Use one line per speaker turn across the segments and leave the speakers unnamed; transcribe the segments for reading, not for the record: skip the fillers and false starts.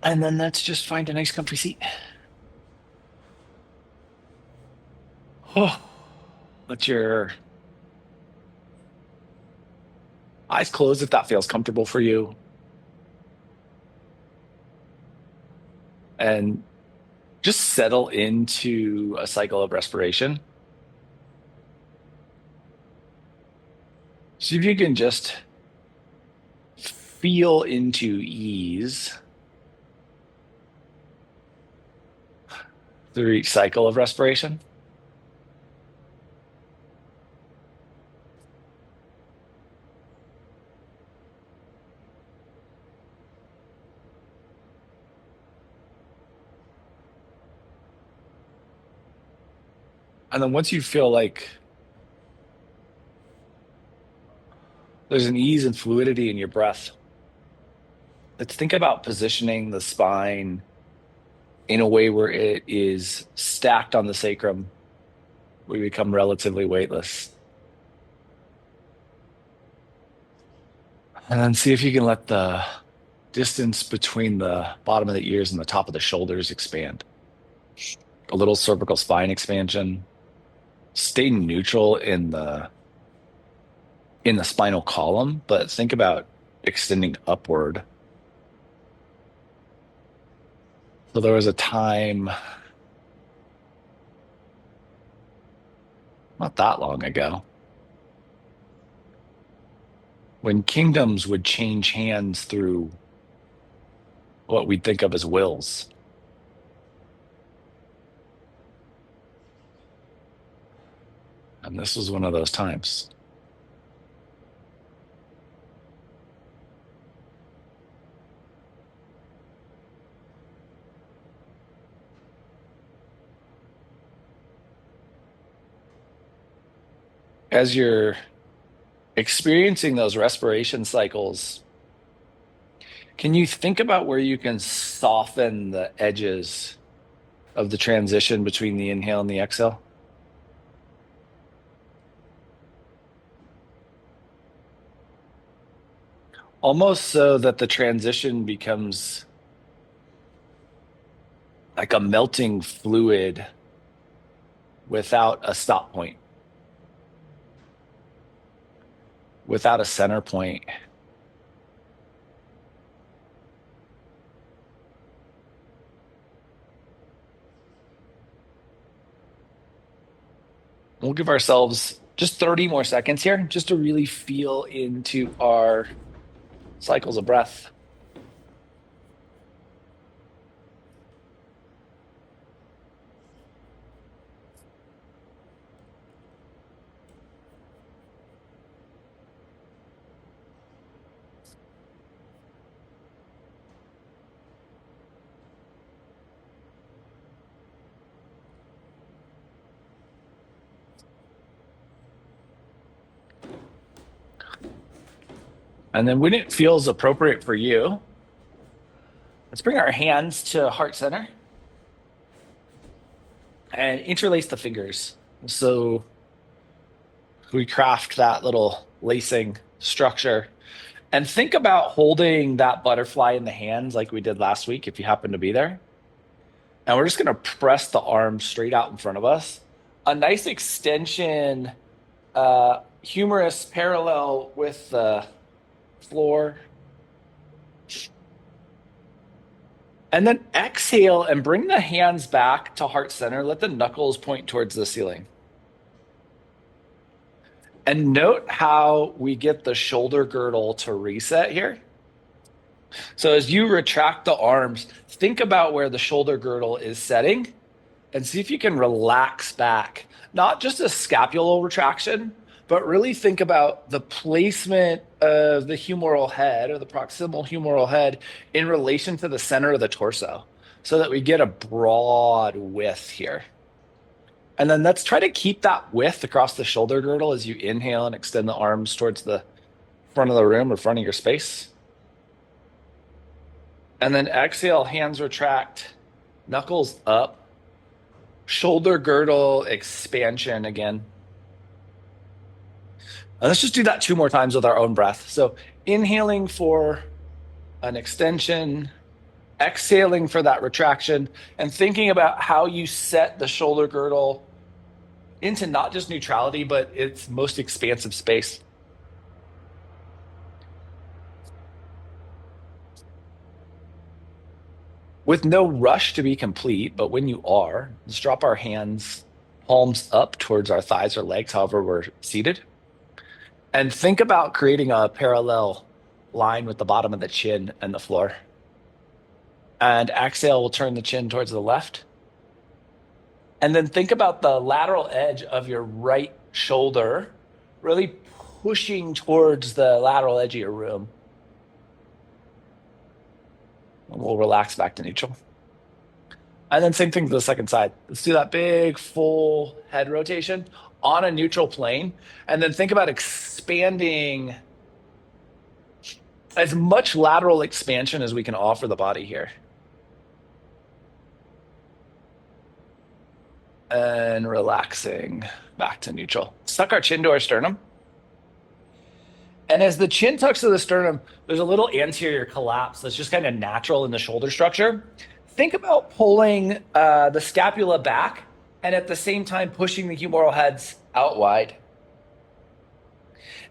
And then let's just find a nice comfy seat. Oh, let your eyes closed if that feels comfortable for you. And just settle into a cycle of respiration. See if you can just feel into ease through each cycle of respiration. And then once you feel like there's an ease and fluidity in your breath, let's think about positioning the spine in a way where it is stacked on the sacrum. We become relatively weightless. And then see if you can let the distance between the bottom of the ears and the top of the shoulders expand. A little cervical spine expansion. Stay neutral in the spinal column, but think about extending upward. So there was a time not that long ago when kingdoms would change hands through what we'd think of as wills. And this was one of those times. As you're experiencing those respiration cycles, can you think about where you can soften the edges of the transition between the inhale and the exhale? Almost so that the transition becomes like a melting fluid without a stop point, without a center point. We'll give ourselves just 30 more seconds here just to really feel into our cycles of breath. And then when it feels appropriate for you, let's bring our hands to heart center and interlace the fingers. So we craft that little lacing structure. And think about holding that butterfly in the hands like we did last week, if you happen to be there. And we're just going to press the arms straight out in front of us. A nice extension, humerus parallel with the floor. And then exhale and bring the hands back to heart center. Let the knuckles point towards the ceiling. And note how we get the shoulder girdle to reset here. So as you retract the arms, think about where the shoulder girdle is setting and see if you can relax back. Not just a scapular retraction, but really think about the placement of the humeral head or the proximal humeral head in relation to the center of the torso so that we get a broad width here. And then let's try to keep that width across the shoulder girdle as you inhale and extend the arms towards the front of the room or front of your space. And then exhale, hands retract, knuckles up, shoulder girdle expansion again. And let's just do that 2 more times with our own breath. So inhaling for an extension, exhaling for that retraction, and thinking about how you set the shoulder girdle into not just neutrality, but its most expansive space. With no rush to be complete, but when you are, let's drop our hands palms up towards our thighs or legs, however we're seated. And think about creating a parallel line with the bottom of the chin and the floor. And exhale, we'll turn the chin towards the left. And then think about the lateral edge of your right shoulder, really pushing towards the lateral edge of your room. And we'll relax back to neutral. And then same thing to the second side. Let's do that big full head rotation on a neutral plane. And then think about expanding as much lateral expansion as we can offer the body here. And relaxing back to neutral. Suck our chin to our sternum. And as the chin tucks to the sternum, there's a little anterior collapse that's just kind of natural in the shoulder structure. Think about pulling the scapula back and at the same time pushing the humeral heads out wide.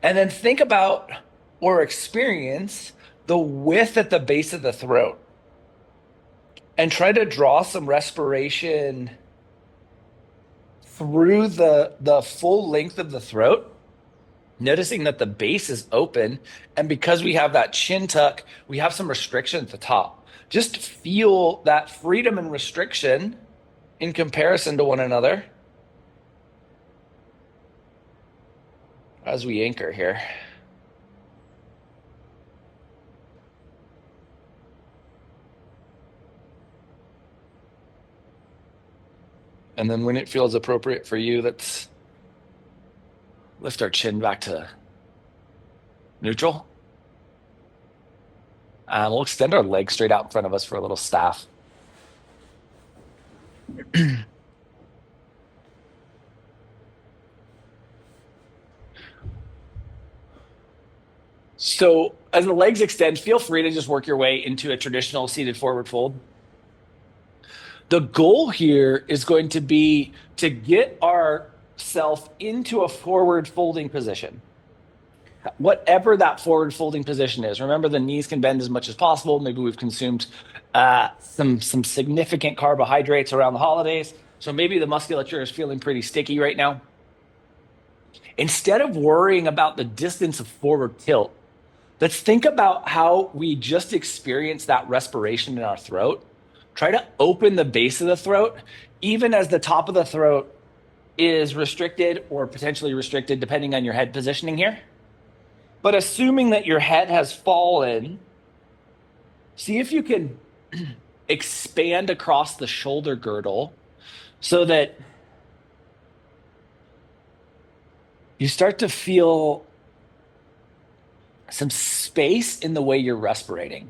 And then think about or experience the width at the base of the throat. And try to draw some respiration through the full length of the throat, noticing that the base is open. And because we have that chin tuck, we have some restriction at the top. Just feel that freedom and restriction in comparison to one another as we anchor here. And then when it feels appropriate for you, let's lift our chin back to neutral. We'll extend our legs straight out in front of us for a little staff. So as the legs extend, feel free to just work your way into a traditional seated forward fold. The goal here is going to be to get ourself into a forward folding position. Whatever that forward folding position is. Remember, the knees can bend as much as possible. Maybe we've consumed some significant carbohydrates around the holidays. So maybe the musculature is feeling pretty sticky right now. Instead of worrying about the distance of forward tilt, let's think about how we just experienced that respiration in our throat. Try to open the base of the throat, even as the top of the throat is restricted or potentially restricted, depending on your head positioning here. But assuming that your head has fallen, see if you can expand across the shoulder girdle so that you start to feel some space in the way you're respirating.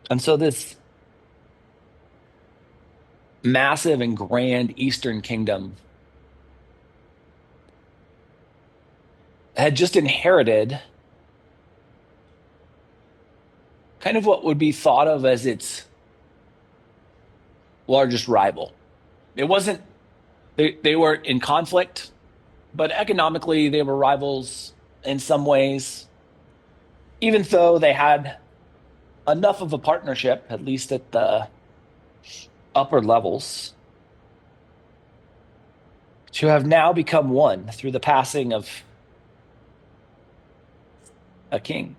And so this massive and grand Eastern kingdom had just inherited kind of what would be thought of as its largest rival. It wasn't, they were in conflict, but economically they were rivals in some ways, even though they had enough of a partnership, at least at the upper levels, to have now become one through the passing of a king.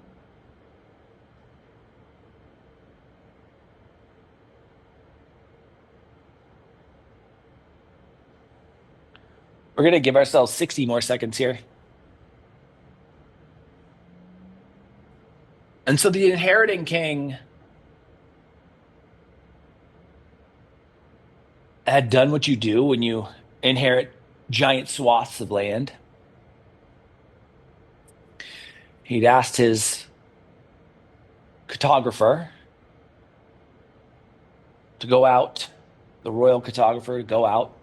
We're going to give ourselves 60 more seconds here. And so the inheriting king had done what you do when you inherit giant swaths of land. He'd asked his cartographer to go out, the royal cartographer to go out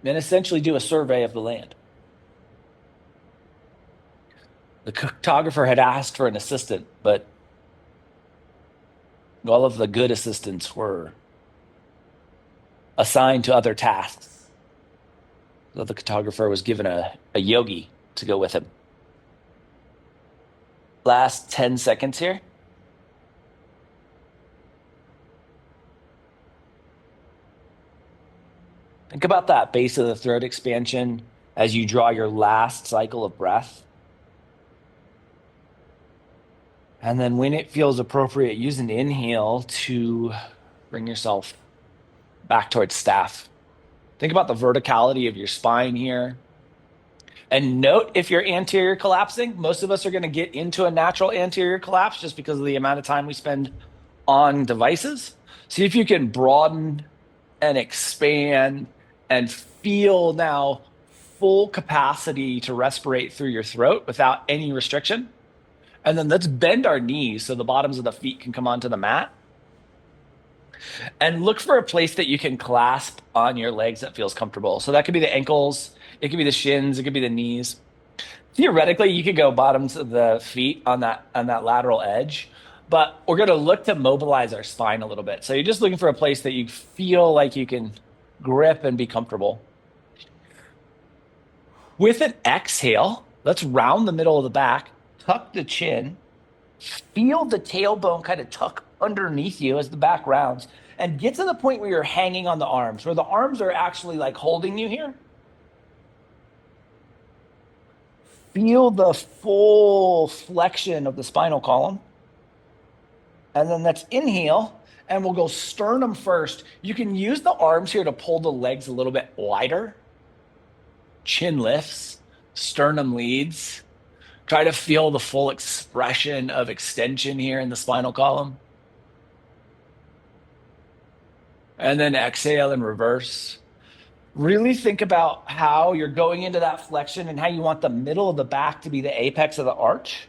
and essentially do a survey of the land. The cartographer had asked for an assistant, but all of the good assistants were assigned to other tasks. So the cartographer was given a yogi to go with him. Last 10 seconds here. Think about that base of the throat expansion as you draw your last cycle of breath. And then when it feels appropriate, use an inhale to bring yourself back towards staff. Think about the verticality of your spine here. And note if you're anterior collapsing, most of us are going to get into a natural anterior collapse just because of the amount of time we spend on devices. See if you can broaden and expand and feel now full capacity to respirate through your throat without any restriction. And then let's bend our knees so the bottoms of the feet can come onto the mat. And look for a place that you can clasp on your legs that feels comfortable. So that could be the ankles, it could be the shins, it could be the knees. Theoretically, you could go bottoms of the feet on that lateral edge, but we're going to look to mobilize our spine a little bit. So you're just looking for a place that you feel like you can grip and be comfortable. With an exhale, let's round the middle of the back, tuck the chin, feel the tailbone kind of tuck underneath you as the back rounds, and get to the point where you're hanging on the arms, where the arms are actually like holding you here. Feel the full flexion of the spinal column. And then let's inhale, and we'll go sternum first. You can use the arms here to pull the legs a little bit wider. Chin lifts, sternum leads. Try to feel the full expression of extension here in the spinal column. And then exhale and reverse. Really think about how you're going into that flexion and how you want the middle of the back to be the apex of the arch.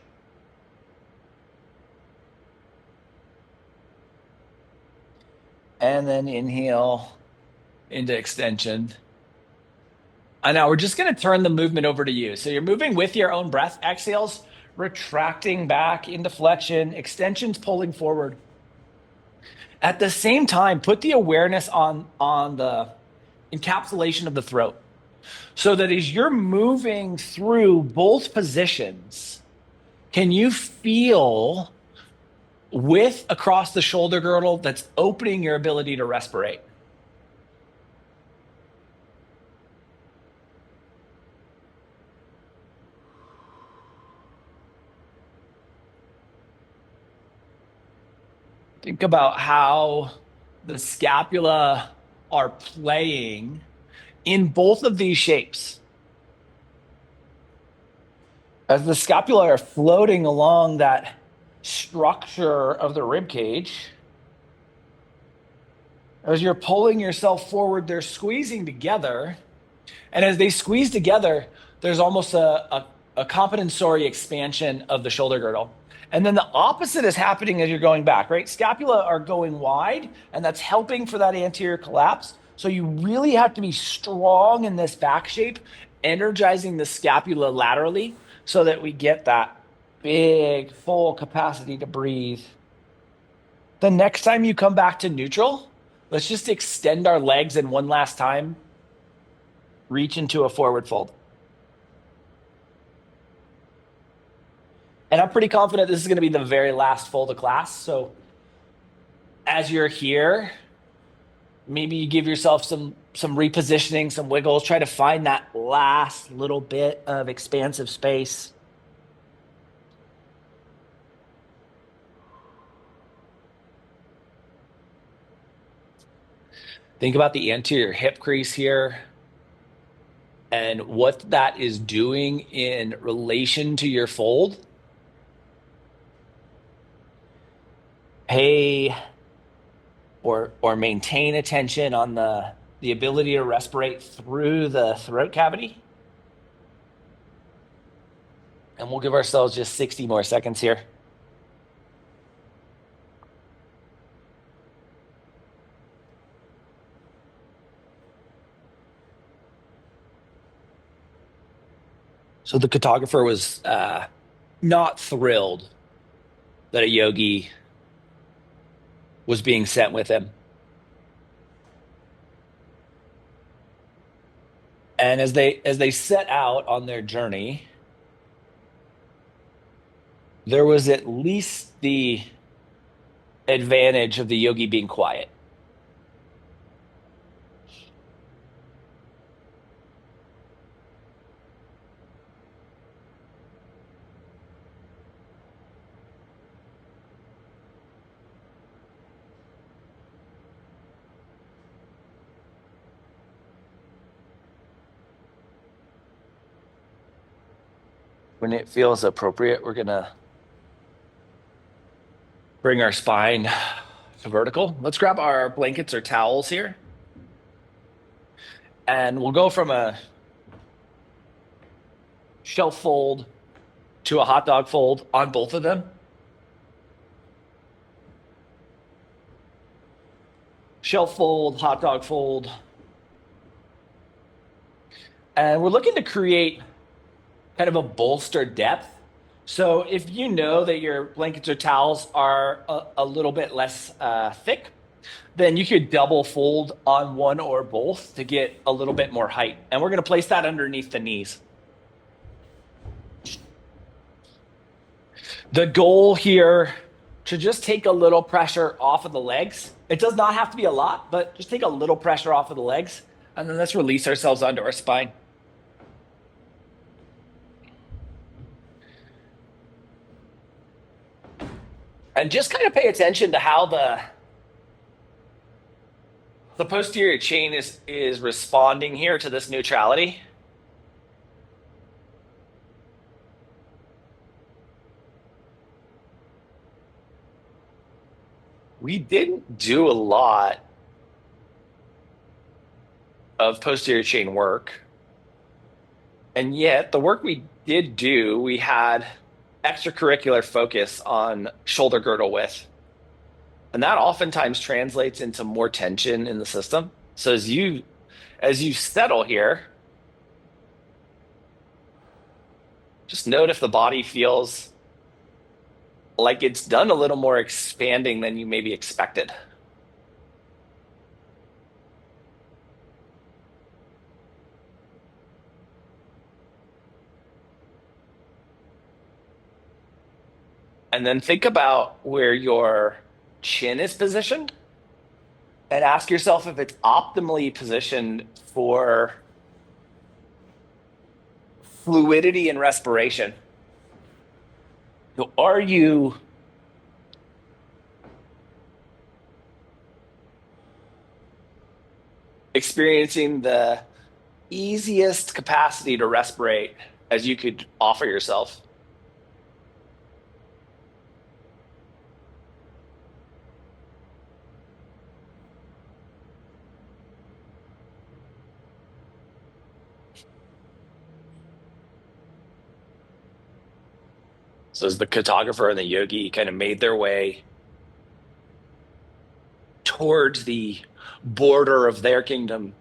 And then inhale into extension. And now we're just going to turn the movement over to you. So you're moving with your own breath. Exhales, retracting back into flexion, extensions pulling forward. At the same time, put the awareness on the encapsulation of the throat. So that as you're moving through both positions, can you feel width across the shoulder girdle that's opening your ability to respirate? Think about how the scapula are playing in both of these shapes. As the scapula are floating along that structure of the rib cage, as you're pulling yourself forward, they're squeezing together. And as they squeeze together, there's almost a compensatory expansion of the shoulder girdle. And then the opposite is happening as you're going back, right? Scapula are going wide, and that's helping for that anterior collapse. So you really have to be strong in this back shape, energizing the scapula laterally so that we get that big, full capacity to breathe. The next time you come back to neutral, let's just extend our legs and one last time, reach into a forward fold. And I'm pretty confident this is going to be the very last fold of class. So as you're here, maybe you give yourself some repositioning, some wiggles, try to find that last little bit of expansive space. Think about the anterior hip crease here and what that is doing in relation to your fold. Pay or maintain attention on the ability to respirate through the throat cavity. And we'll give ourselves just 60 more seconds here. So the cartographer was not thrilled that a yogi was being sent with him. And as they set out on their journey, there was at least the advantage of the yogi being quiet. When it feels appropriate, we're going to bring our spine to vertical. Let's grab our blankets or towels here. And we'll go from a shelf fold to a hot dog fold on both of them. Shelf fold, hot dog fold. And we're looking to create kind of a bolstered depth. So if you know that your blankets or towels are a little bit less thick, then you could double fold on one or both to get a little bit more height. And we're going to place that underneath the knees. The goal here to just take a little pressure off of the legs. It does not have to be a lot, but just take a little pressure off of the legs. And then let's release ourselves onto our spine. And just kind of pay attention to how the posterior chain is responding here to this neutrality. We didn't do a lot of posterior chain work. And yet, the work we did do, we had extracurricular focus on shoulder girdle width. And that oftentimes translates into more tension in the system. So as you settle here, just note if the body feels like it's done a little more expanding than you maybe expected. And then think about where your chin is positioned and ask yourself if it's optimally positioned for fluidity and respiration. So are you experiencing the easiest capacity to respirate as you could offer yourself? So as the cartographer and the yogi kind of made their way towards the border of their kingdom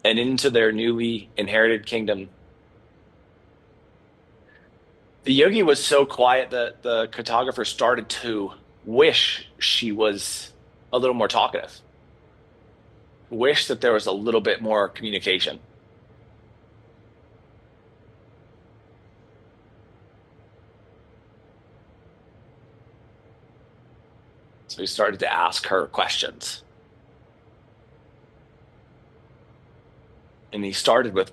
and into their newly inherited kingdom, the yogi was so quiet that the cartographer started to wish she was a little more talkative, wish that there was a little bit more communication. So he started to ask her questions. And he started with,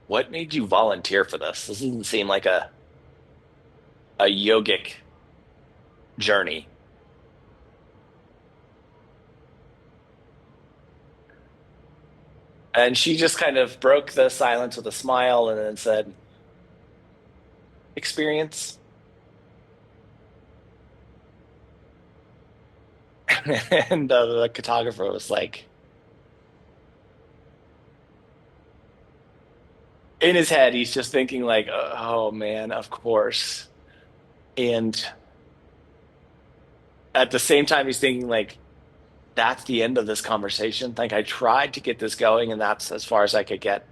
what made you volunteer for this? This doesn't seem like a yogic journey. And she just kind of broke the silence with a smile and then said, experience. And the cartographer was like, in his head, he's just thinking like, oh man, of course. And at the same time, he's thinking like, that's the end of this conversation. Like I tried to get this going, and that's as far as I could get.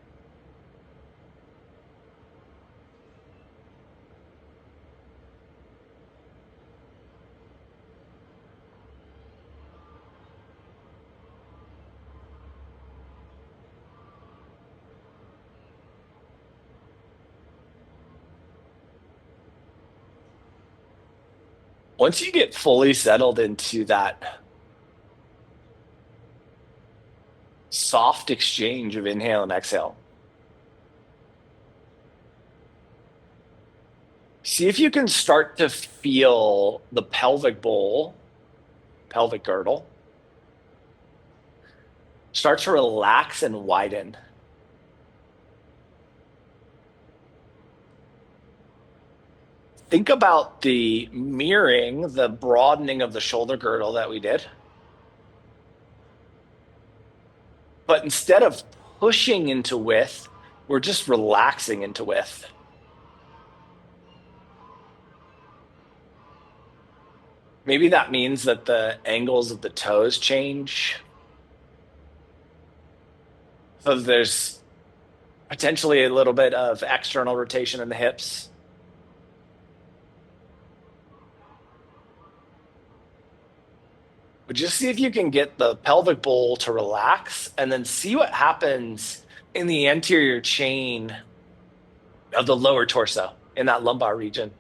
Once you get fully settled into that soft exchange of inhale and exhale, see if you can start to feel the pelvic bowl, pelvic girdle, start to relax and widen. Think about the mirroring, the broadening of the shoulder girdle that we did. But instead of pushing into width, we're just relaxing into width. Maybe that means that the angles of the toes change. So there's potentially a little bit of external rotation in the hips. But just see if you can get the pelvic bowl to relax and then see what happens in the anterior chain of the lower torso in that lumbar region.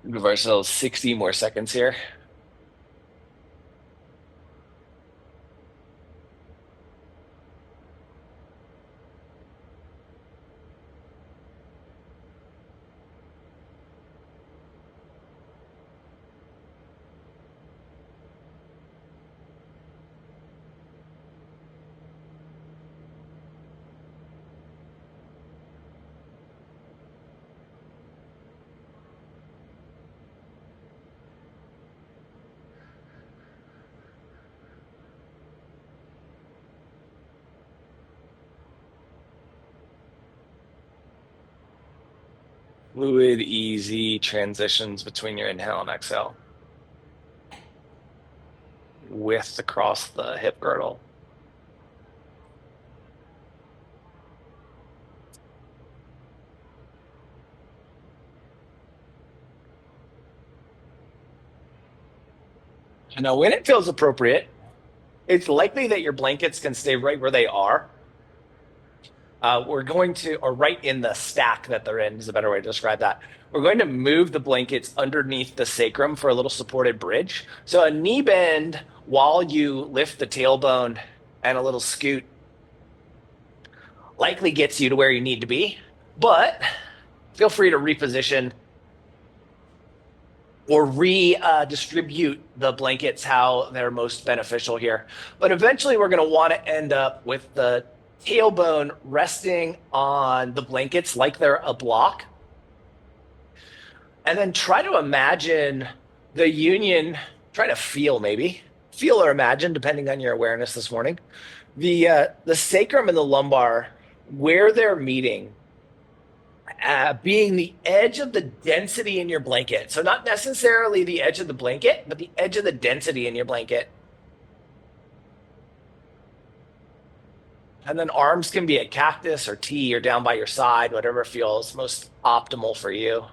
Give ourselves 60 more seconds here. Fluid, easy transitions between your inhale and exhale. Width across the hip girdle. Now, when it feels appropriate, it's likely that your blankets can stay right where they are. We're going to, or right in the stack that they're in is a better way to describe that. We're going to move the blankets underneath the sacrum for a little supported bridge. So a knee bend while you lift the tailbone and a little scoot likely gets you to where you need to be, but feel free to reposition or redistribute the blankets how they're most beneficial here. But eventually, we're going to want to end up with the tailbone resting on the blankets like they're a block. And then try to imagine the union, try to feel maybe, feel or imagine, depending on your awareness this morning, the sacrum and the lumbar, where they're meeting being the edge of the density in your blanket. So, not necessarily the edge of the blanket, but the edge of the density in your blanket. And then arms can be a cactus or T or down by your side, whatever feels most optimal for you.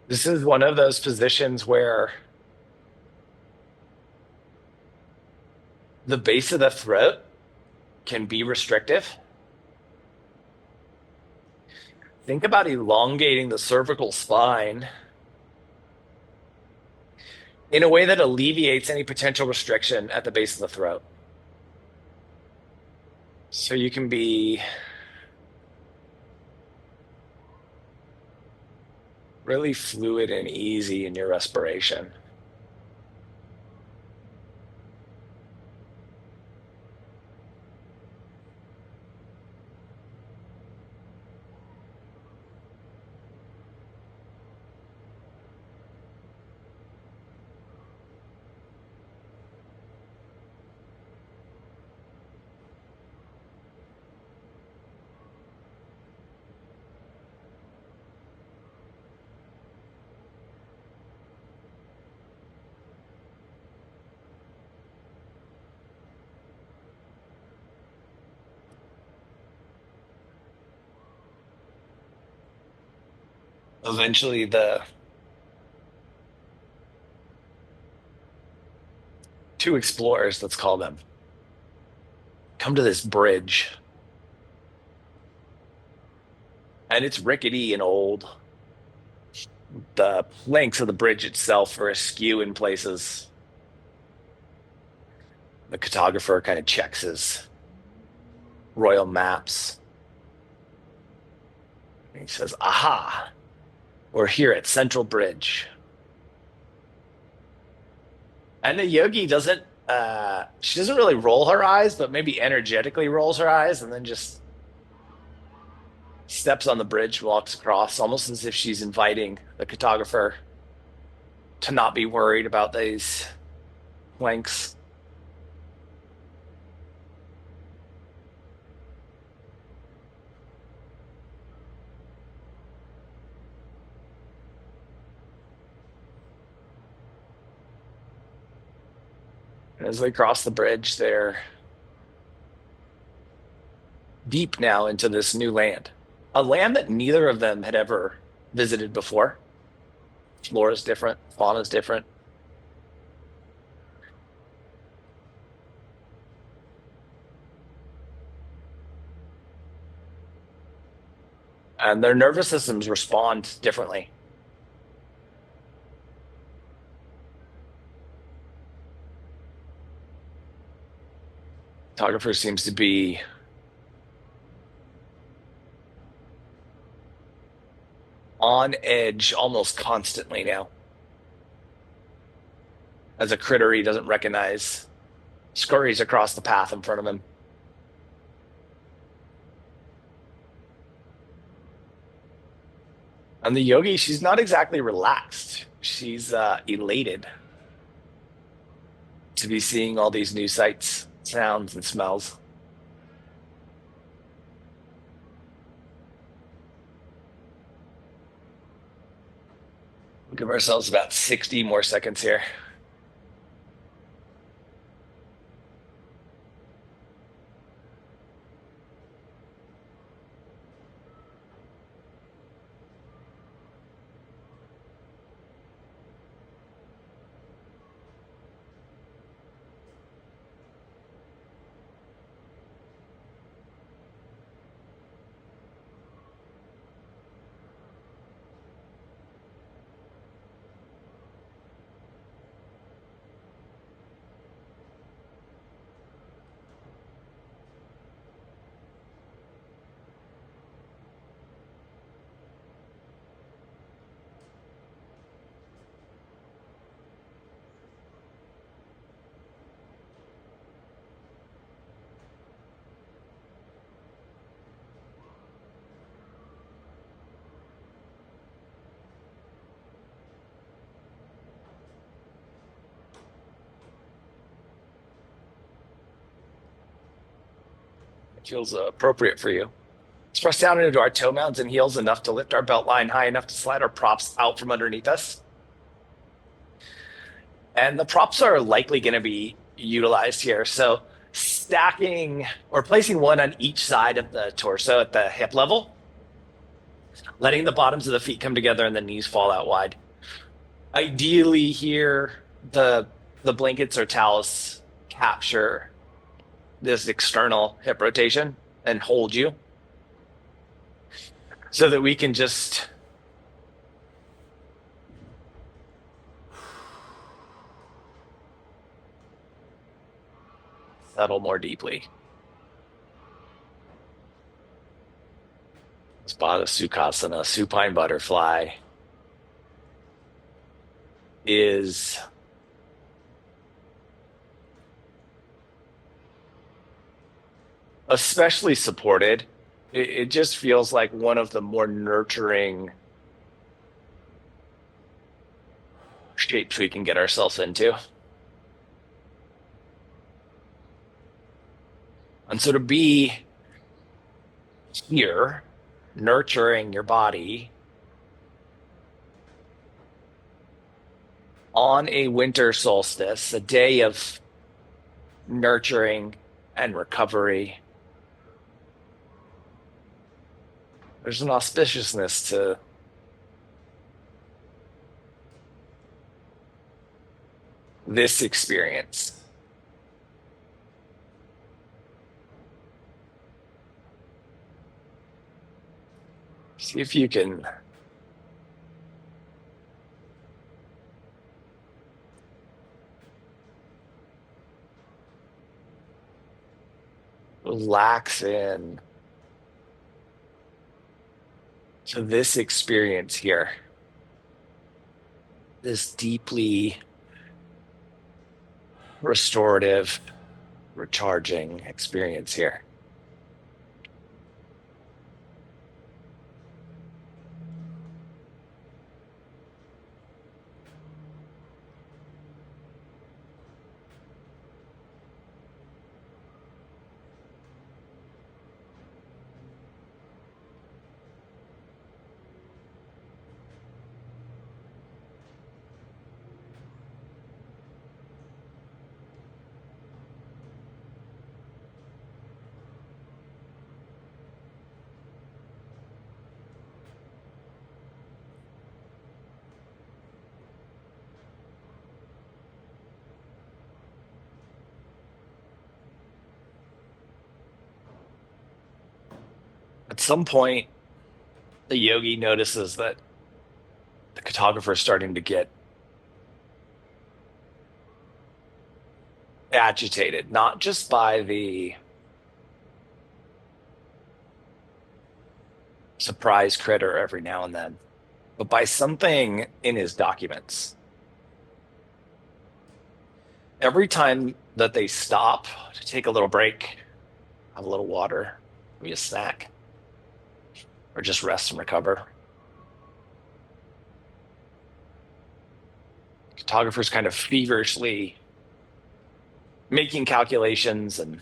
This is one of those positions where the base of the throat can be restrictive. Think about elongating the cervical spine in a way that alleviates any potential restriction at the base of the throat. So you can be really fluid and easy in your respiration. Eventually, the two explorers, let's call them, come to this bridge, and it's rickety and old. The planks of the bridge itself are askew in places. The cartographer kind of checks his royal maps. He says, "Aha, we're here at Central Bridge." And the yogi doesn't, she doesn't really roll her eyes, but maybe energetically rolls her eyes and then just steps on the bridge, walks across, almost as if she's inviting the cartographer to not be worried about these planks. And as they cross the bridge, they're deep now into this new land, a land that neither of them had ever visited before. Flora is different, fauna is different, and their nervous systems respond differently. Photographer seems to be on edge almost constantly now, as a critter he doesn't recognize scurries across the path in front of him. And the yogi, she's not exactly relaxed. She's elated to be seeing all these new sights, sounds, and smells. We'll give ourselves about 60 more seconds here. It feels appropriate for you. Let's press down into our toe mounds and heels enough to lift our belt line high enough to slide our props out from underneath us. And the props are likely going to be utilized here. So stacking or placing one on each side of the torso at the hip level, letting the bottoms of the feet come together and the knees fall out wide. Ideally here, the blankets or towels capture this external hip rotation and hold you so that we can just settle more deeply. Spada Sukhasana, supine butterfly, is especially supported. It just feels like one of the more nurturing shapes we can get ourselves into. And so to be here, nurturing your body on a winter solstice, a day of nurturing and recovery, there's an auspiciousness to this experience. See if you can relax in to this experience here, this deeply restorative, recharging experience here. At some point, the yogi notices that the cartographer is starting to get agitated, not just by the surprise critter every now and then, but by something in his documents. Every time that they stop to take a little break, have a little water, maybe a snack, or just rest and recover, cartographer's kind of feverishly making calculations and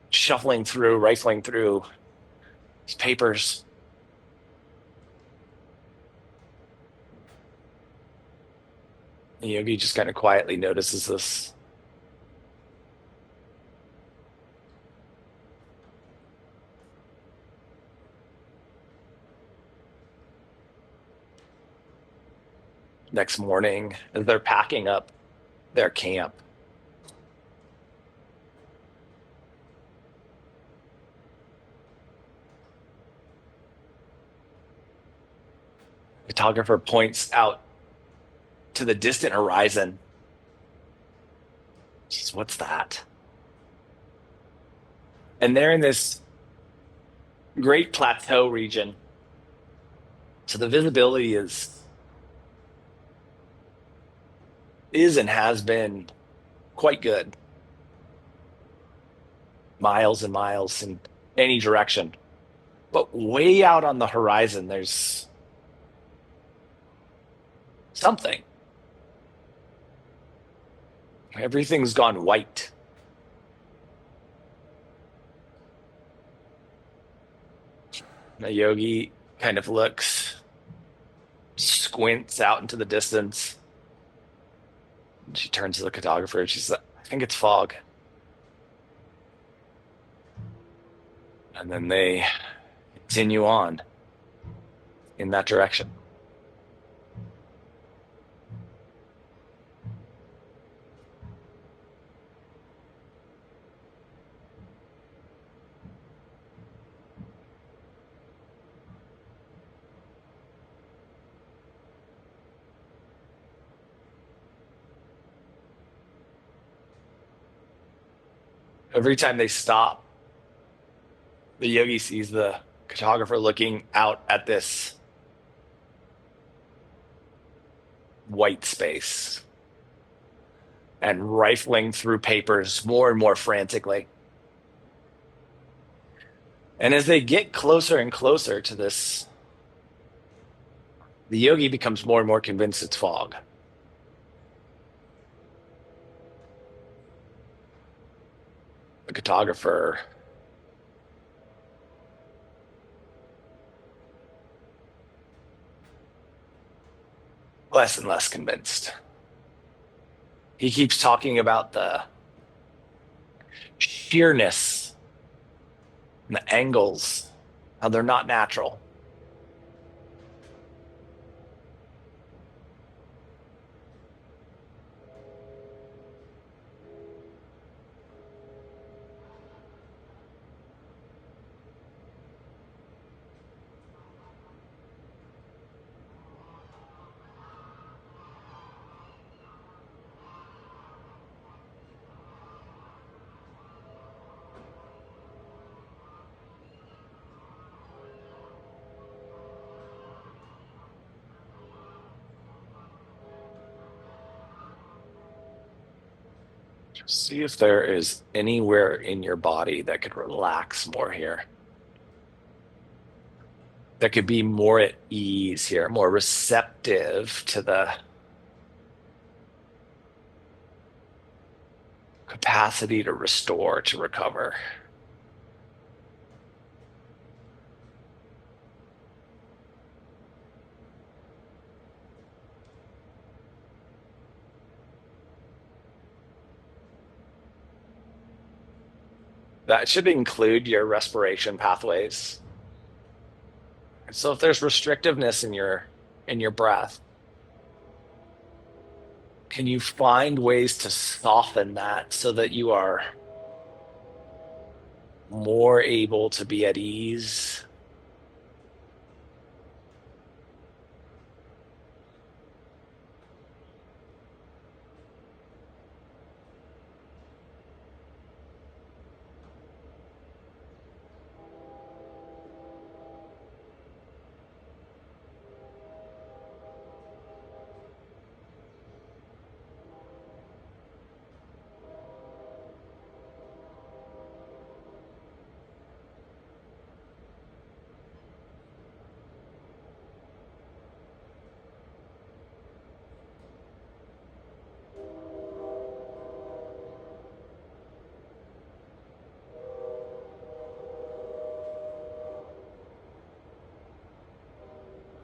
shuffling through, rifling through his papers. The yogi just kind of quietly notices this. Next morning, as they're packing up their camp, the photographer points out to the distant horizon. She says, "What's that?" And they're in this great plateau region. So the visibility is and has been quite good. Miles and miles in any direction. But way out on the horizon, there's something. Everything's gone white. The yogi kind of looks, squints out into the distance. She turns to the cartographer and she says, "I think it's fog." And then they continue on in that direction. Every time they stop, the yogi sees the cartographer looking out at this white space and rifling through papers more and more frantically. And as they get closer and closer to this, the yogi becomes more and more convinced it's fog. The cartographer less and less convinced. He keeps talking about the sheerness and the angles, how they're not natural. Just see if there is anywhere in your body that could relax more here. That could be more at ease here, more receptive to the capacity to restore, to recover. That should include your respiration pathways. So if there's restrictiveness in your breath, can you find ways to soften that so that you are more able to be at ease?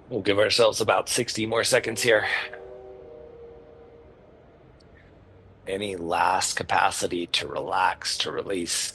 We'll give ourselves about 60 more seconds here. Any last capacity to relax, to release.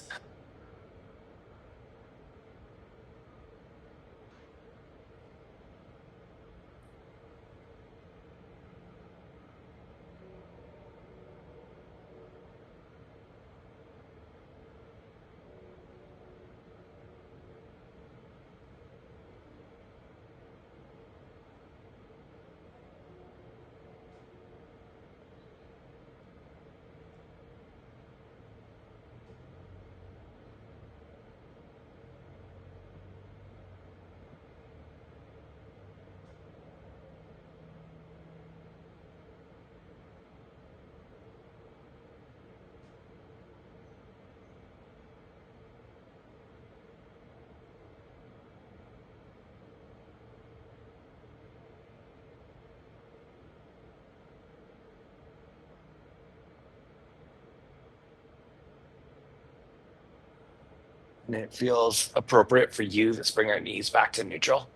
And it feels appropriate for you. Let's bring our knees back to neutral.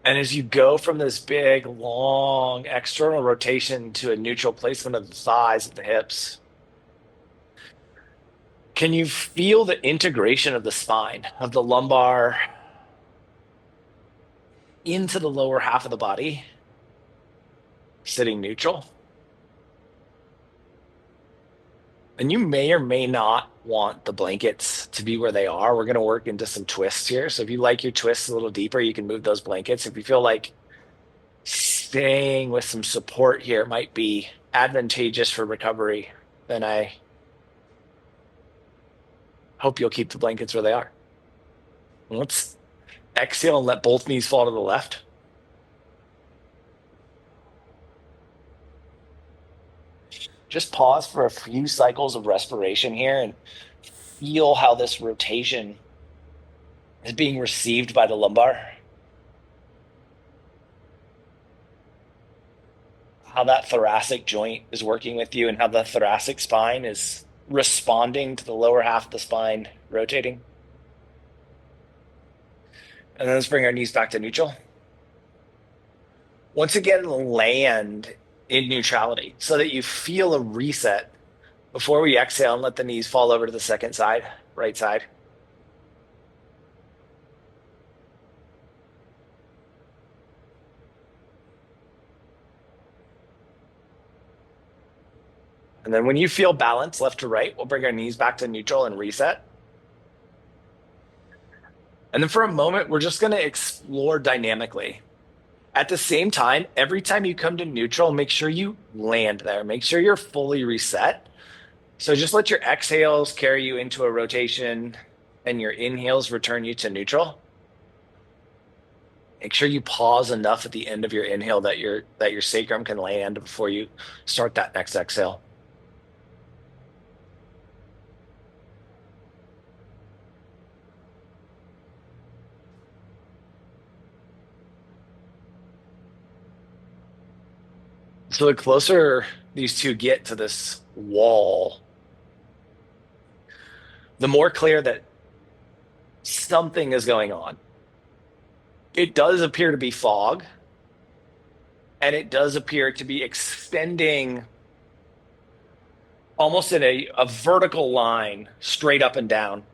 And as you go from this big, long external rotation to a neutral placement of the thighs and the hips, can you feel the integration of the spine, of the lumbar into the lower half of the body, sitting neutral? And you may or may not want the blankets to be where they are. We're going to work into some twists here. So if you like your twists a little deeper, you can move those blankets. If you feel like staying with some support here might be advantageous for recovery, then I hope you'll keep the blankets where they are. Let's exhale and let both knees fall to the left. Just pause for a few cycles of respiration here and feel how this rotation is being received by the lumbar. How that thoracic joint is working with you and how the thoracic spine is responding to the lower half of the spine rotating. And then let's bring our knees back to neutral. Once again, land in neutrality so that you feel a reset before we exhale and let the knees fall over to the second side, right side. And then when you feel balance left to right, we'll bring our knees back to neutral and reset. And then for a moment, we're just going to explore dynamically. At the same time, every time you come to neutral, make sure you land there. Make sure you're fully reset. So just let your exhales carry you into a rotation and your inhales return you to neutral. Make sure you pause enough at the end of your inhale that your sacrum can land before you start that next exhale. So the closer these two get to this wall, the more clear that something is going on. It does appear to be fog, and it does appear to be extending almost in a vertical line straight up and down.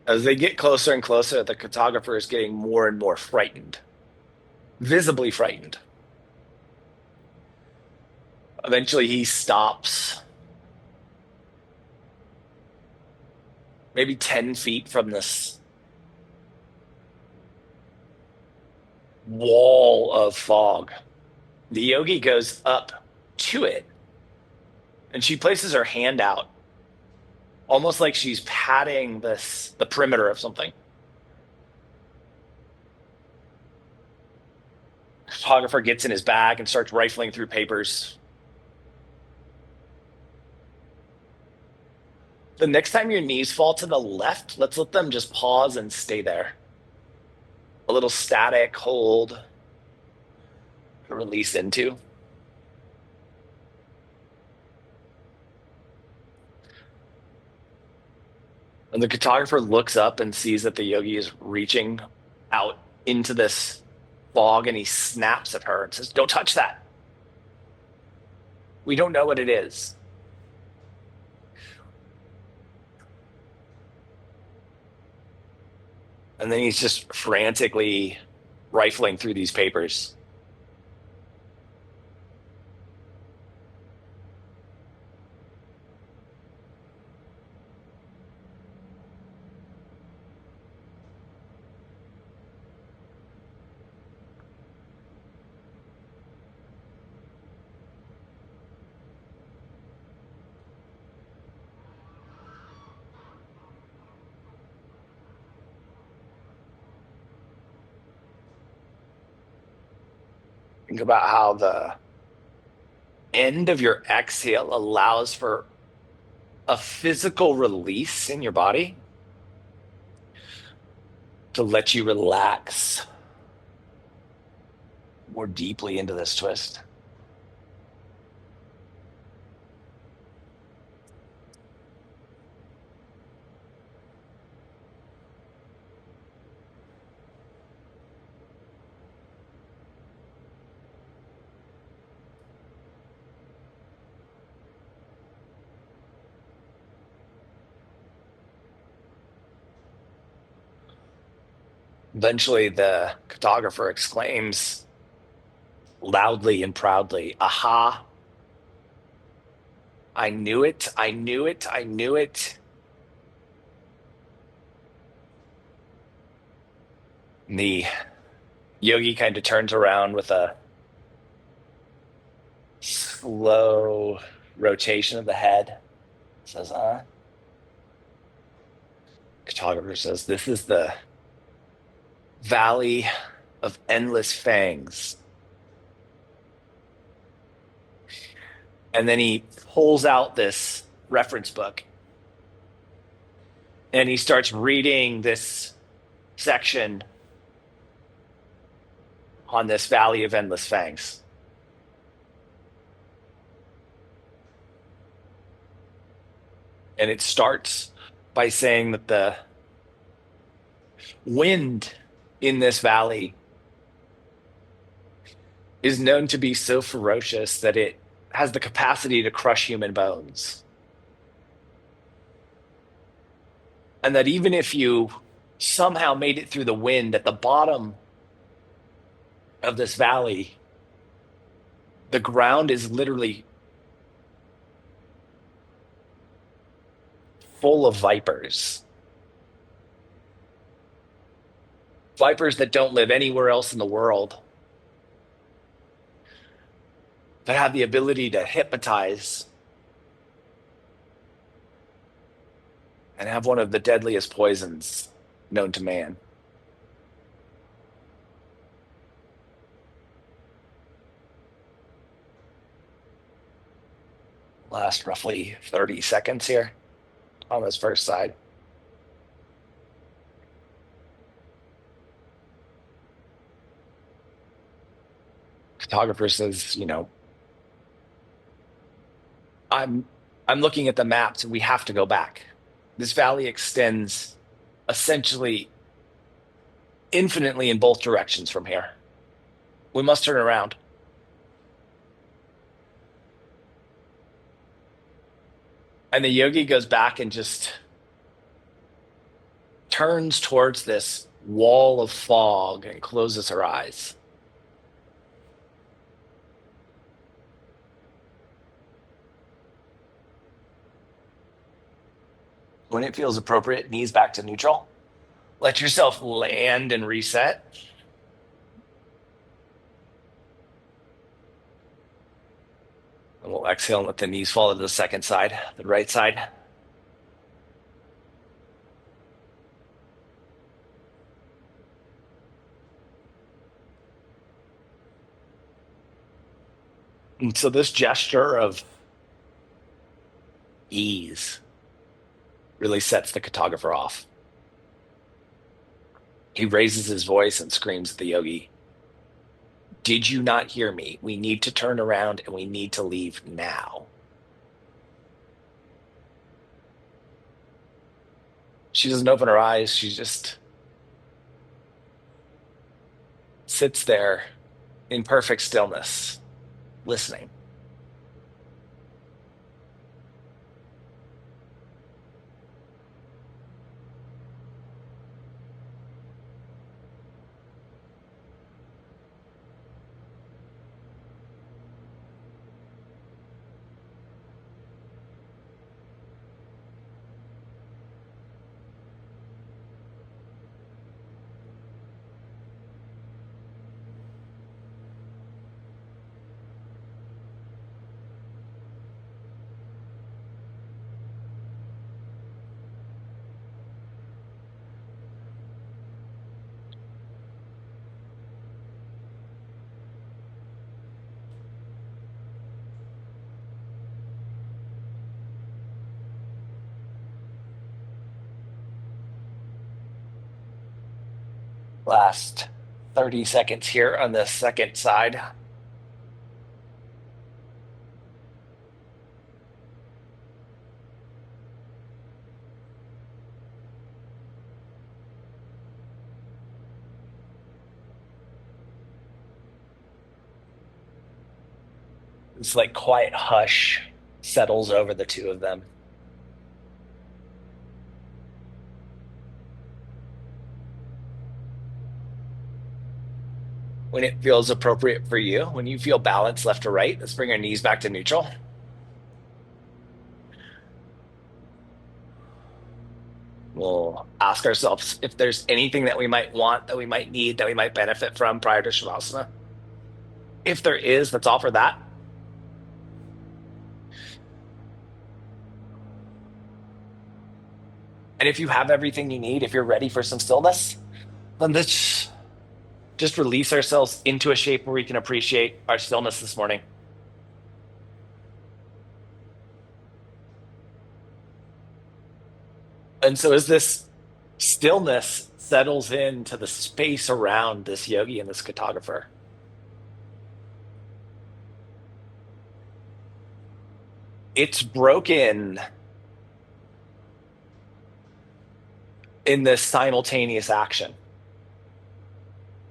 As they get closer and closer, the cartographer is getting more and more frightened, visibly frightened. Eventually, he stops, maybe 10 feet from this wall of fog. The yogi goes up to it, and she places her hand out, almost like she's patting the perimeter of something. The photographer gets in his bag and starts rifling through papers. The next time your knees fall to the left, let's let them just pause and stay there. A little static hold to release into. And the photographer looks up and sees that the yogi is reaching out into this fog, and he snaps at her and says, "Don't touch that. We don't know what it is." And then he's just frantically rifling through these papers. Think about how the end of your exhale allows for a physical release in your body to let you relax more deeply into this twist. Eventually, the cartographer exclaims loudly and proudly, "Aha! I knew it, I knew it, I knew it." And the yogi kind of turns around with a slow rotation of the head, says, Cartographer says, "This is the valley of endless fangs." And then he pulls out this reference book and he starts reading this section on this valley of endless fangs. And it starts by saying that the wind in this valley is known to be so ferocious that it has the capacity to crush human bones. And that even if you somehow made it through the wind at the bottom of this valley, the ground is literally full of vipers. Vipers that don't live anywhere else in the world, that have the ability to hypnotize and have one of the deadliest poisons known to man. Last roughly 30 seconds here on this first side. Photographer says, I'm I'm looking at the maps. We have to go back. This valley extends essentially infinitely in both directions from here. We must turn around. And the yogi goes back and just turns towards this wall of fog and closes her eyes. When it feels appropriate, knees back to neutral. Let yourself land and reset. And we'll exhale and let the knees fall to the second side, the right side. And so this gesture of ease really sets the cartographer off. He raises his voice and screams at the yogi, "Did you not hear me? We need to turn around and we need to leave now." She doesn't open her eyes. She just sits there in perfect stillness, listening. Last 30 seconds here on the second side. This like quiet hush settles over the two of them. When it feels appropriate for you, when you feel balanced left to right, let's bring our knees back to neutral. We'll ask ourselves if there's anything that we might want, that we might need, that we might benefit from prior to Shavasana. If there is, let's offer that. And if you have everything you need, if you're ready for some stillness, then let's just release ourselves into a shape where we can appreciate our stillness this morning. And so as this stillness settles into the space around this yogi and this cartographer, it's broken in this simultaneous action,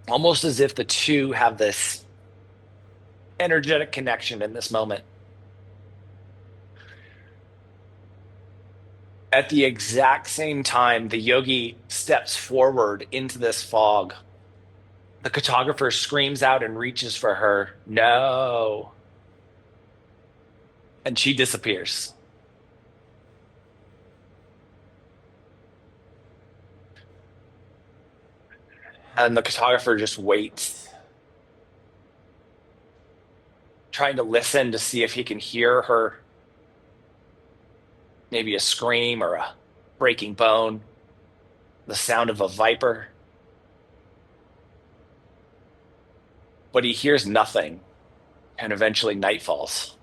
almost as if the two have this energetic connection in this moment. At the exact same time, the yogi steps forward into this fog. The cartographer screams out and reaches for her, "No." And she disappears. And the cartographer just waits, trying to listen to see if he can hear her, maybe a scream or a breaking bone, the sound of a viper, but he hears nothing, and eventually night falls.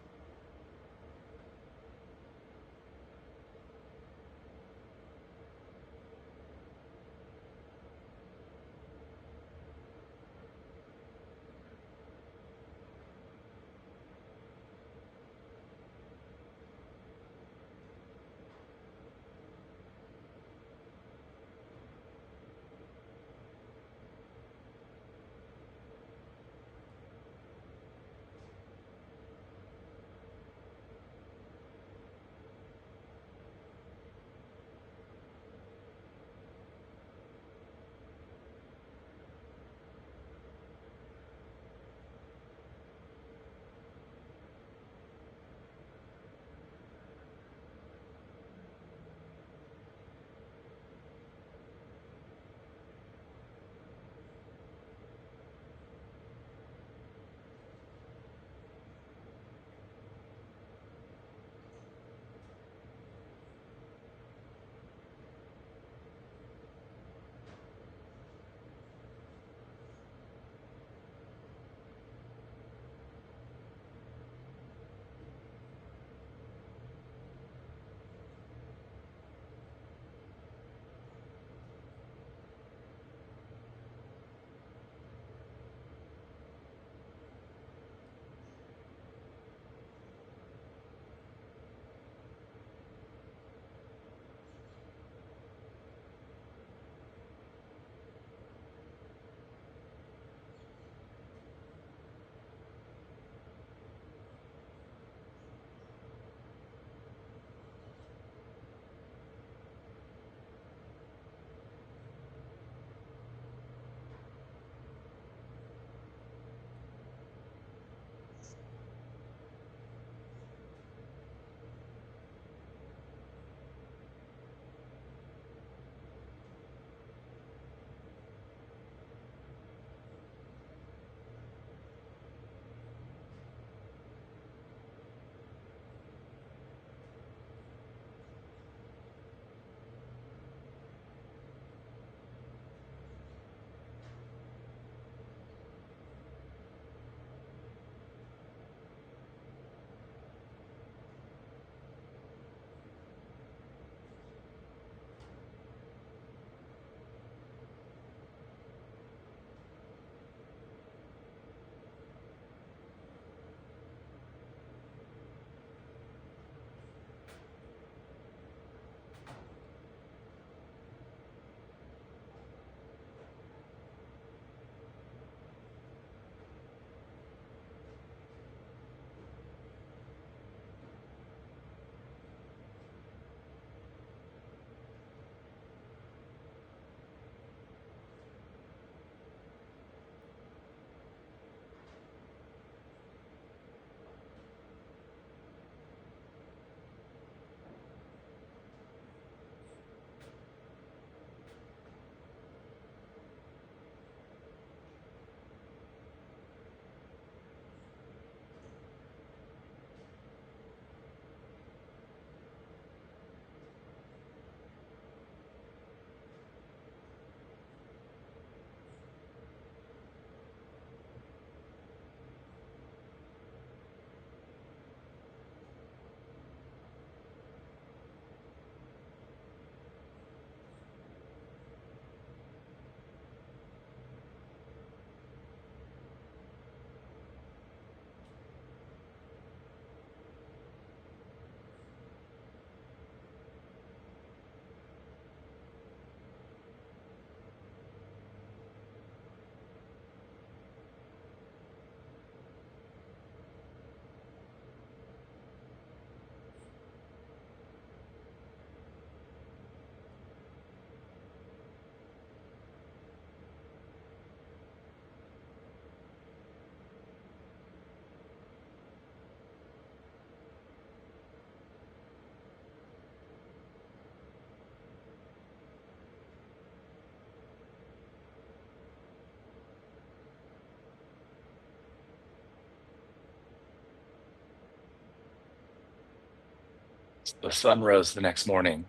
The sun rose the next morning.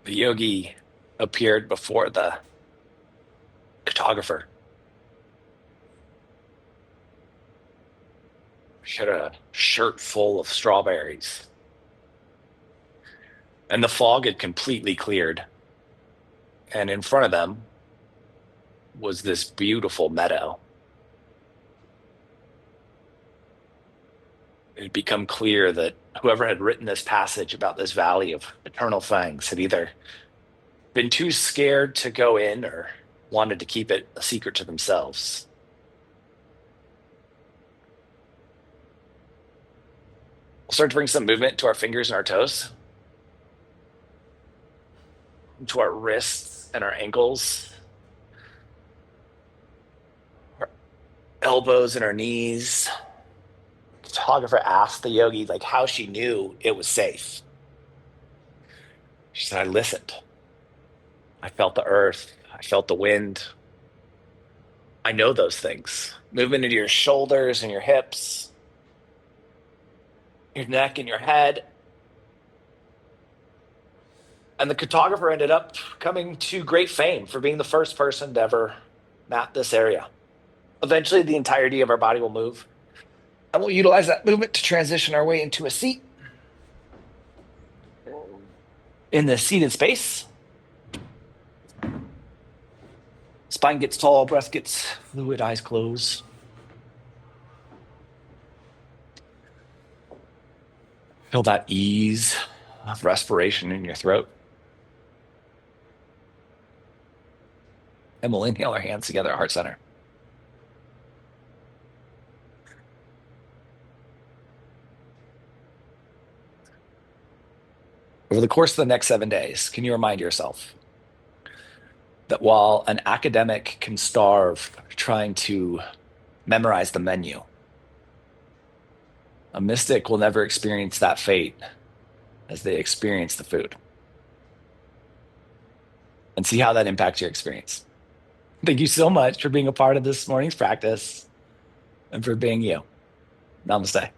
The yogi appeared before the cartographer. She had a shirt full of strawberries, and the fog had completely cleared. And in front of them was this beautiful meadow. It had become clear that whoever had written this passage about this valley of eternal fangs had either been too scared to go in or wanted to keep it a secret to themselves. We'll start to bring some movement to our fingers and our toes, to our wrists and our ankles, our elbows and our knees. The photographer asked the yogi like how she knew it was safe. She said, I listened. I felt the earth. I felt the wind. I know those things. Movement into your shoulders and your hips, your neck and your head. And the cartographer ended up coming to great fame for being the first person to ever map this area. Eventually, the entirety of our body will move. And we'll utilize that movement to transition our way into a seat. In the seated space, spine gets tall, breath gets fluid, eyes closed. Feel that ease of respiration in your throat. And we'll inhale our hands together at heart center. Over the course of the next 7 days, can you remind yourself that while an academic can starve trying to memorize the menu, a mystic will never experience that fate as they experience the food? And see how that impacts your experience. Thank you so much for being a part of this morning's practice and for being you. Namaste.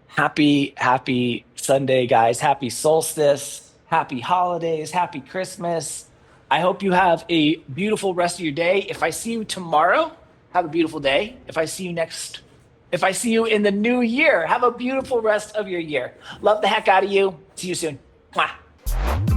Happy Sunday, guys. Happy solstice. Happy holidays. Happy Christmas. I hope you have a beautiful rest of your day. If I see you tomorrow, have a beautiful day. If I see you in the new year, have a beautiful rest of your year. Love the heck out of you. See you soon. Mwah.